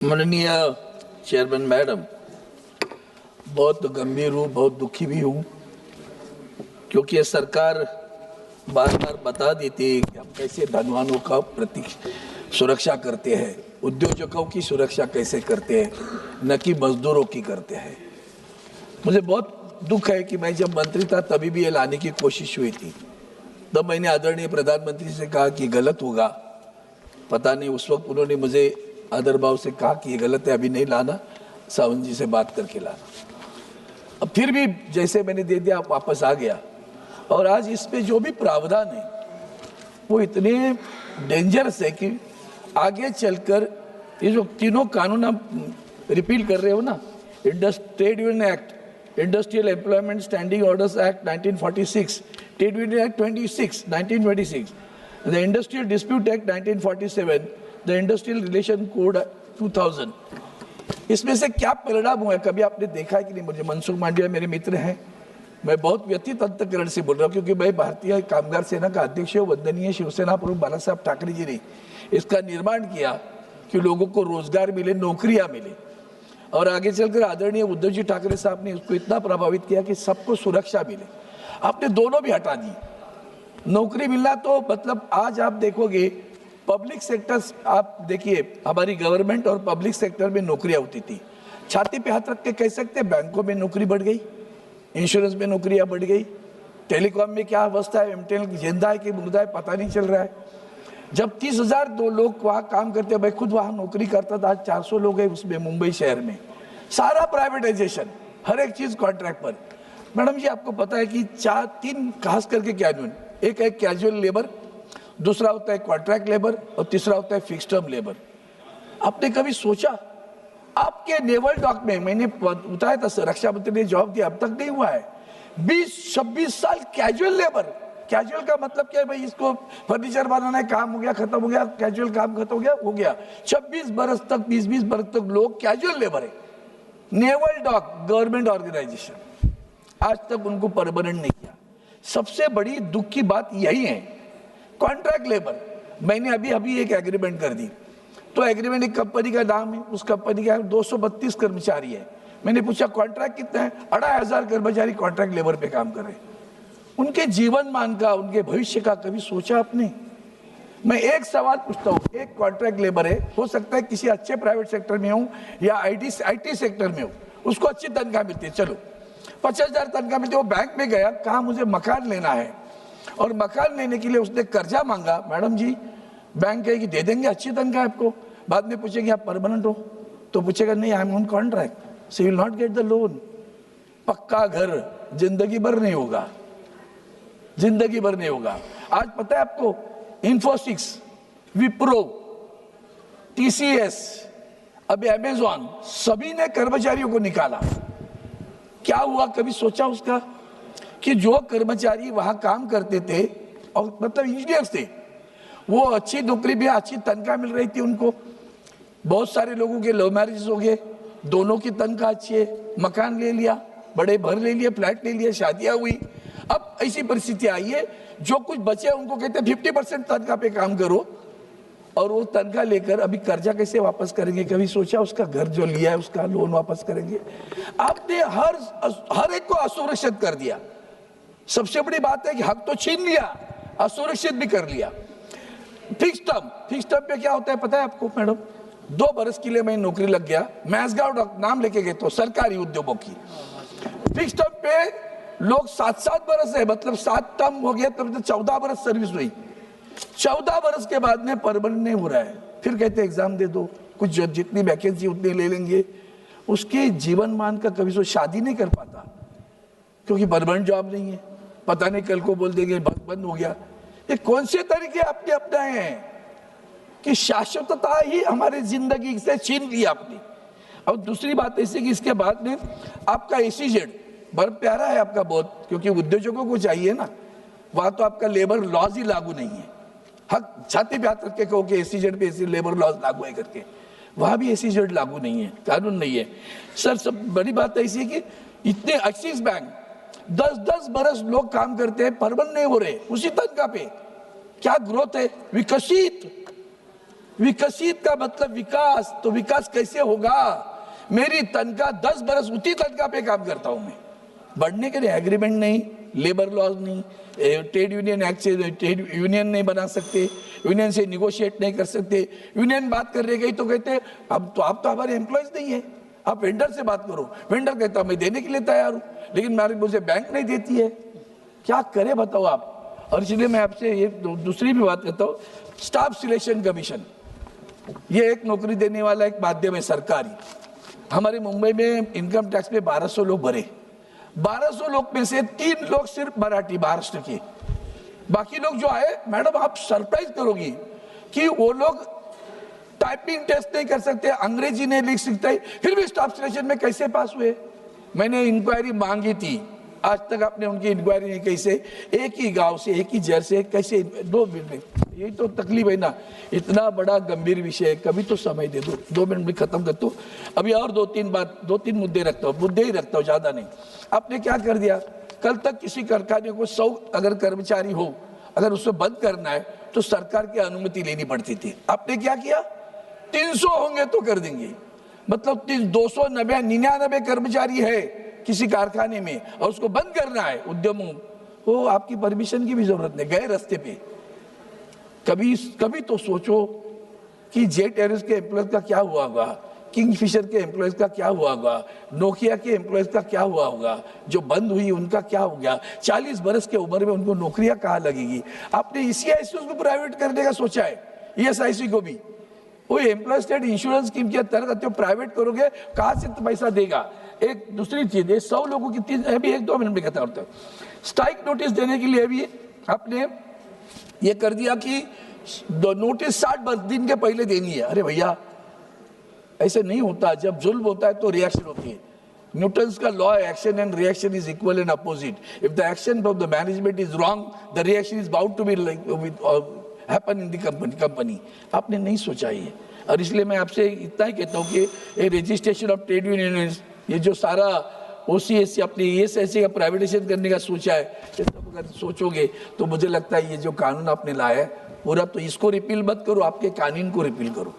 माननीय chairman madam, बहुत गंभीर हूँ, बहुत दुखी भी हूँ, क्योंकि ये सरकार बार बार बता देती है कि हम कैसे धनवानों का प्रति सुरक्षा करते हैं, उद्योजकों की सुरक्षा कैसे करते हैं, न कि मजदूरों की करते हैं। मुझे बहुत दुख है कि मैं जब मंत्री था तभी भी ये लाने की कोशिश हुई थी। तब मैंने आदरणीय प्रधानमंत्री से कहा कि गलत होगा, पता नहीं उस वक्त उन्होंने मुझे आदर भाव से कहा कि ये गलत है, अभी नहीं लाना, सावंत जी से बात करके लाना। अब फिर भी जैसे मैंने दे दिया वापस आ गया। और आज इस पे जो भी प्रावधान है वो इतने डेंजरस है कि आगे चलकर ये जो तीनों कानून आप रिपील कर रहे हो ना, trade union act, industrial employment standing orders act 1946, trade union act 1926, the industrial dispute act 1947, the industrial relation code 2000। इसमें से क्या परिणाम हुआ है कभी आपने देखा है कि नहीं? मुझे मनसुख मांडविया मेरे मित्र हैं, मैं बहुत व्यथित अंतकरण से बोल रहा हूँ, क्योंकि मैं भारतीय कामगार सेना का अध्यक्ष हूँ। वंदनीय शिवसेना प्रमुख बाला साहब ठाकरे जी ने इसका निर्माण किया कि लोगों को रोजगार मिले, नौकरियां मिले, और आगे चलकर आदरणीय उद्धव जी ठाकरे साहब ने उसको इतना प्रभावित किया कि सबको सुरक्षा मिले। आपने दोनों भी हटा दी। नौकरी मिलना तो मतलब आज आप देखोगे पब्लिक सेक्टर, आप देखिए हमारी गवर्नमेंट और पब्लिक सेक्टर में नौकरियां होती थी, छाती पे हाथ रख के कह सकते बैंकों में नौकरी बढ़ गई, इंश्योरेंस में नौकरियां बढ़ गई, टेलीकॉम में क्या अवस्था है, एमटेल जिंदा है कि मुर्दा है पता नहीं चल रहा है। जब 30,000 दो लोग वहाँ काम करते हैं, मैं खुद वहाँ नौकरी करता था, आज 400 लोग हैं उसमें मुंबई शहर में, सारा प्राइवेटाइजेशन, हर एक चीज कॉन्ट्रैक्ट पर। मैडम जी आपको पता है कि तीन खास करके कैजुअल, एक है कैजुअल लेबर, दूसरा होता है कॉन्ट्रैक्ट लेबर, और तीसरा होता है फिक्स टर्म लेबर। आपने कभी सोचा आपके नेवल डॉक में, मैंने बताया था रक्षा मंत्री ने जवाब दिया, अब तक नहीं हुआ है 20-26 साल कैजुअल लेबर। कैजुअल का मतलब क्या है भाई? इसको फर्नीचर बनाना है, काम हो गया, खत्म हो गया, कैजुअल काम खत्म हो गया। 26 बरस तक, 20-20 बरस तक लोग कैजुअल लेबर है। नेवल डॉक गवर्नमेंट ऑर्गेनाइजेशन, आज तक उनको परमानेंट नहीं किया। सबसे बड़ी दुख की बात यही है। कॉन्ट्रैक्ट लेबर, मैंने अभी एक एग्रीमेंट कर दी, तो एग्रीमेंट एक कंपनी का नाम है, उस कंपनी का 232 कर्मचारी है। मैंने पूछा कॉन्ट्रैक्ट कितना है? 2,500 कर्मचारी कॉन्ट्रैक्ट लेबर पे काम कर रहे हैं। उनके जीवन मान का, उनके भविष्य का कभी सोचा आपने? मैं एक सवाल पूछता हूँ, एक कॉन्ट्रैक्ट लेबर है, हो सकता है किसी अच्छे प्राइवेट सेक्टर में हो या आईटी सेक्टर में हो, उसको अच्छी तनख्वाह मिलती है, चलो 50,000 तनख्वाह मिलती है। वो बैंक में गया, कहा मुझे मकान लेना है, और मकान लेने के लिए उसने कर्जा मांगा। मैडम जी बैंक कहेगी दे देंगे, अच्छी तनख्वाह आपको। बाद में पूछेंगे आप परमानेंट हो, तो पूछेगा नहीं I am on contract, so you will not get the loan. पक्का घर जिंदगी भर नहीं होगा, जिंदगी भर नहीं होगा। आज पता है आपको, इन्फोसिस, विप्रो, टीसीएस, अभी अमेजॉन, सभी ने कर्मचारियों को निकाला। क्या हुआ कभी सोचा उसका? कि जो कर्मचारी वहां काम करते थे और मतलब इंजीनियर्स थे, वो अच्छी नौकरी भी, अच्छी तनख्वाह मिल रही थी उनको। बहुत सारे लोगों के लव मैरिज हो गए, दोनों की तनख्वाह अच्छी है, मकान ले लिया, बड़े घर ले लिए, फ्लैट ले लिया, शादियां हुई। अब ऐसी परिस्थिति आई है, जो कुछ बचे उनको कहते हैं 50% तनख्वाह पे काम करो, और वो तनख्वाह लेकर अभी कर्जा कैसे वापस करेंगे? कभी सोचा उसका घर जो लिया है उसका लोन वापस करेंगे? आपने हर एक को असुरक्षित कर दिया। सबसे बड़ी बात है कि हक तो छीन लिया, असुरक्षित भी कर लिया। फिक्स टर्म पे क्या होता है पता है आपको मैडम? 2 बरस के लिए मैं नौकरी लग गया, मैसगांव नाम लेके गए, तो सरकारी उद्योगों की फिक्स टर्म पे लोग 7-7 बरस है, मतलब 7 टर्म हो गया, तब तो 14 बरस सर्विस हुई। 14 बरस के बाद में परमानेंट नहीं हो रहा है, फिर कहते एग्जाम दे दो, कुछ जितनी वैकेंसी उतनी ले लेंगे। उसके जीवन मान का कभी सो शादी नहीं कर पाता, क्योंकि परमानेंट जॉब नहीं है, पता नहीं कल को बोल देंगे बंद हो गया। ये कौन से तरीके आपने अपनाए हैं कि शाश्वतता ही हमारी जिंदगी से छीन ली आपने? और दूसरी बात ऐसी कि इसके बाद में आपका एसीजेड बड़ा प्यारा है आपका बहुत, क्योंकि उद्योजकों को चाहिए ना, वहां तो आपका लेबर लॉज ही लागू नहीं है। हक छाती पे हाथ रख के कहो कि एसीजेड पे ऐसी लेबर लॉज लागू है करके, वहां भी एसीजेड लागू नहीं है, कानून नहीं है। सर सब बड़ी बात ऐसी है कि इतने एक्सिस बैंक 10-10 बरस लोग काम करते हैं, परमानेंट नहीं हो रहे उसी तनख्वाह पे। क्या ग्रोथ है? विकसित विकसित का मतलब विकास, तो विकास कैसे होगा? मेरी तनख्वाह 10 बरस उसी तनख्वाह पे काम करता हूं मैं, बढ़ने के लिए एग्रीमेंट नहीं, लेबर लॉज नहीं, ट्रेड यूनियन एक्ट से ट्रेड यूनियन नहीं बना सकते, यूनियन से निगोशिएट नहीं कर सकते। यूनियन बात कर रही गई तो कहते अब तो आप तो हमारे एम्प्लॉयज नहीं है, आप वेंडर से बात करो। वेंडर कहता मैं देने के लिए तैयार हूं, लेकिन मुझे बैंक नहीं देती है, क्या करे बताओ आप। और इसलिए मैं आपसे ये दूसरी भी बात करता हूँ, स्टाफ सिलेक्शन कमीशन, ये एक नौकरी देने वाला एक माध्यम है सरकारी। हमारे मुंबई में इनकम टैक्स में 1200 लोग भरे, 1200 लोग में से 3 लोग सिर्फ मराठी महाराष्ट्र के, बाकी लोग जो आए, मैडम आप सरप्राइज करोगी कि वो लोग टाइपिंग टेस्ट नहीं कर सकते, अंग्रेजी नहीं लिख सकते, फिर भी स्टाफ सिलेक्शन में कैसे पास हुए? मैंने इंक्वायरी मांगी थी, आज तक आपने उनकी इंक्वायरी नहीं। कैसे? एक ही गांव से, एक ही जड़ से, कैसे 2 मिनट? यही तो तकलीफ है ना, इतना बड़ा गंभीर विषय है, कभी तो समय दे दो। 2 मिनट में खत्म कर दो। अभी और 2-3 मुद्दे रखता हूँ, मुद्दे ही रखता हूँ, ज्यादा नहीं। आपने क्या कर दिया, कल तक किसी कारखाने को 100 अगर कर्मचारी हो, अगर उसको बंद करना है तो सरकार की अनुमति लेनी पड़ती थी। आपने क्या किया, 300 होंगे तो कर देंगे, मतलब 299 कर्मचारी है किसी कारखाने में और उसको बंद करना है उद्यमों, वो आपकी परमिशन की भी जरूरत नहीं, गए रास्ते पे। कभी तो सोचो कि जेट एयरवेज के एम्प्लॉयज का क्या हुआ होगा, किंगफिशर के एम्प्लॉयज का क्या हुआ होगा, नोकिया के एम्प्लॉयज का क्या हुआ होगा, जो बंद हुई उनका क्या हो गया, 40 बरस के उम्र में उनको नौकरियां कहाँ लगेगी? आपने ECIC को प्राइवेट करने का सोचा है, ESIC को भी, वो एम्प्लॉय स्टेट इंश्योरेंस स्कीम के अंतर्गत प्राइवेट करोगे, कहाँ से तो पैसा देगा? एक दूसरी चीज, 100 लोगों की 1-2 मिनट में कहता हूं, स्ट्राइक नोटिस देने के लिए भी आपने ये कर दिया कि नोटिस 60 दिन के पहले देनी है। अरे भैया ऐसे नहीं होता, जब जुल्म होता है तो रिएक्शन होती है। न्यूटन्स का law, action and reaction is equal and opposite. If the action of the management is wrong, the reaction is bound to be happen in the company. आपने नहीं सोचा ये, और इसलिए मैं आपसे इतना ही कहता हूँ कि रजिस्ट्रेशन ऑफ ट्रेड यूनियन, ये जो सारा OCSC अपने ESIC का प्राइवेटाइजेशन करने का सोचा है, अगर सोचोगे तो मुझे लगता है ये जो कानून आपने लाया है पूरा, तो इसको रिपील मत करो, आपके कानून को रिपील करो।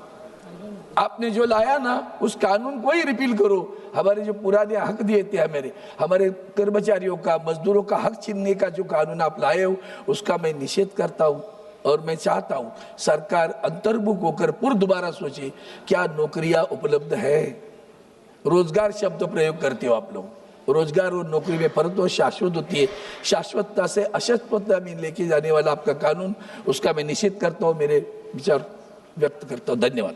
आपने जो लाया ना उस कानून को ही रिपील करो। हमारे जो पुराने हक दिए थे, हमारे कर्मचारियों का, मजदूरों का हक छीनने का जो कानून आप लाए हो, उसका मैं निषेध करता हूँ। और मैं चाहता हूँ सरकार अंतर्मुख होकर पुनः दोबारा सोचे, क्या नौकरियां उपलब्ध है? रोजगार शब्द प्रयोग करते हो आप लोग, रोजगार और नौकरी में फर्क तो शाश्वत होती है। शाश्वतता से अशाश्वतता में लेके जाने वाला आपका कानून, उसका मैं निषेध करता हूँ, मेरे विचार व्यक्त करता हूँ। धन्यवाद।